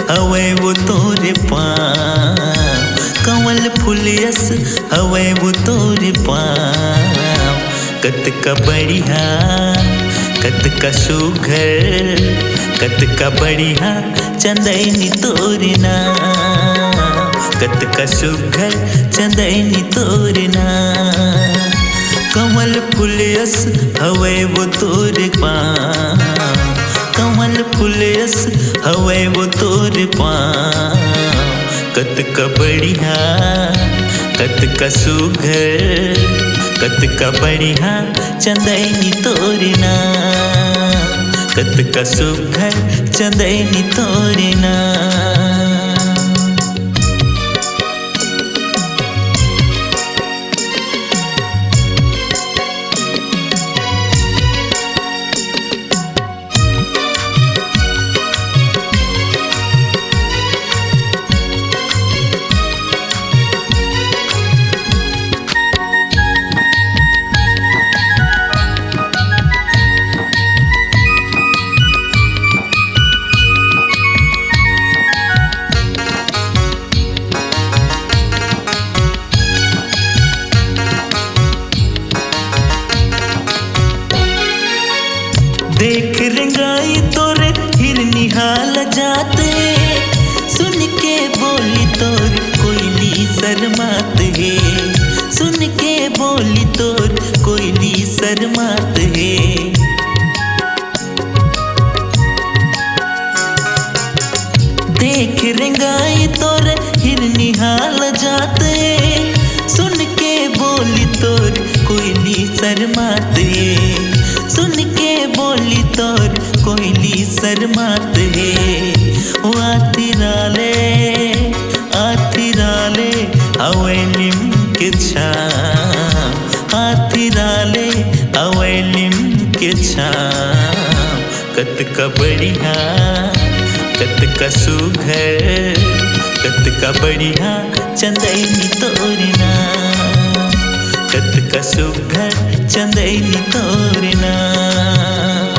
हवे वो तोरे पाँव, कंवल फूलियस हवे वो तोरे पाँव। कत का बढ़िया कत का सुघर, कत का बढ़िया चंदैनी तोरे नाम, कत का सुघर चंदैनी तोरे नाम। कंवल फूलियस हवे वो तोरे पाँव, कंवल फूलियस हवे वो तोरे पाँव। कत का बढ़िया कत का सुघर, कत का बढ़िया चंदैनी तोरे नाम, कत का सुघर चंदैनी तोरे नाम। देख रंगाई तोरे हिरनी हाल जाते, सुन के बोली तोर कोयली शर्मात है, सुन के बोली तोर कोयली शर्मात है। देख रंगाई तोरे हिरनी हाल जाते, सुन के बोली तोर कोयली शर्मात है, सुन के बोली तोर कोयली शर्मात है। वो आतिराले अवेलिम के छाम, आतिराले अवेलिम के छाम। कत का बढ़िया कत का सुघर, कत का बढ़िया चंदैनी तोरे नाम, कत का सुघर चंदैनी तोरे नाम।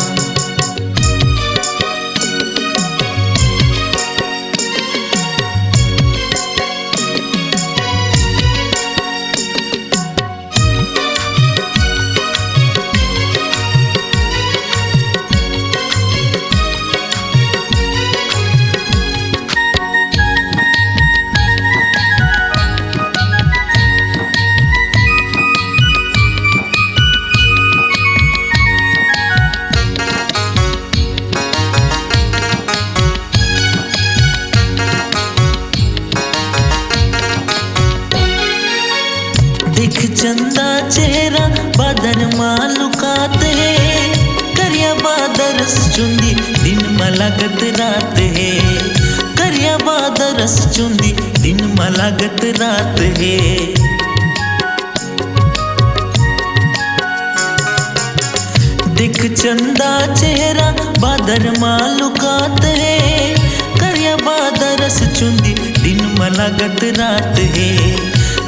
दिख चंदा चेहरा बादर मालूकात है, करिया बादरस चुंदी दिन मलागत रात है, करिया बादरस चुंदी दिन मलागत रात है। दिख चंदा चेहरा बादर मालूकात है, करिया बादरस चुंदी दिन मलागत रात है,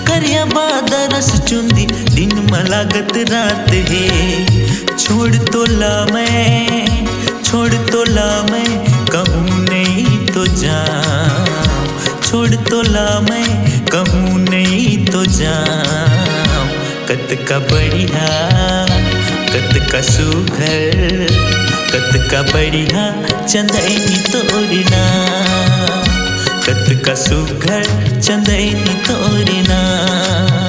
करिया बादरस चुंदी दिन मलागत रात है। छोड़ तो ला मैं कहूँ नहीं तो जाऊँ, छोड़ तो ला मैं कहूँ नहीं तो जाऊँ। कत का बढ़िया कत का सुघर, कत का बढ़िया चंदैनी तोरे नाम, कत का सुघर चंदैनी तोरे नाम।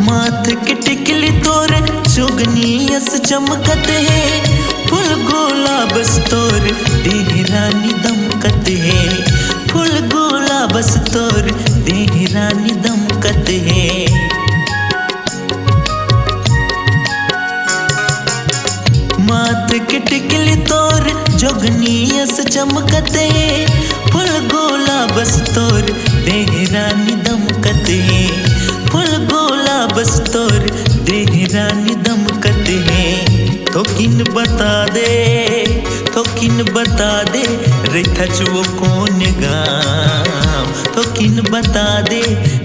माथ के टिकली तोरे जोगनियस चमकत है, फूल गुलाबस तोर देह रानी दमकत है, फूल गुलाबस तोर देह रानी दमकत है। चमकते फुल गोला बस तोर देह रानी दमकते फुल गोला बस तोर देह रानी दमकते थोकिन बता दे रैथा चुओ कौन गाम थोकिन बता दे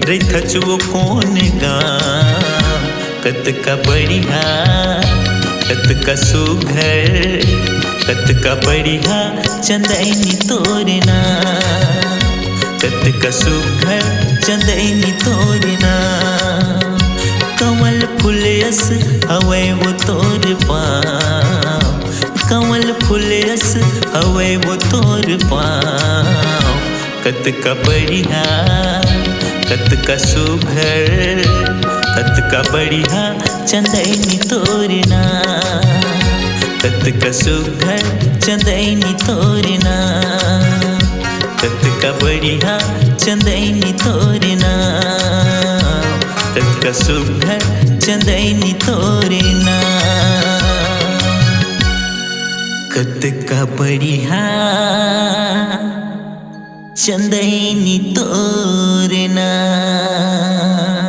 रैथा चुओ कौन गाम कत का बढ़िया कत का सुघर कत का बढ़िया चंदैनी तोरे नाम कत का सुघर चंदैनी तोरे नाम कमल फुलयस हवे वो तोर पाँव कमल फुलयस हवे वो तोर पाँव कत का बढ़िया कत का सुघर कत का बढ़िया चंदैनी तोरे नाम कत का सुघर चंदैनी तोरे नाम कत का बढ़िया चंदैनी तोरे नाम कत का सुघर चंदैनी तोरे नाम कत का बढ़िया चंदैनी तोरे नाम।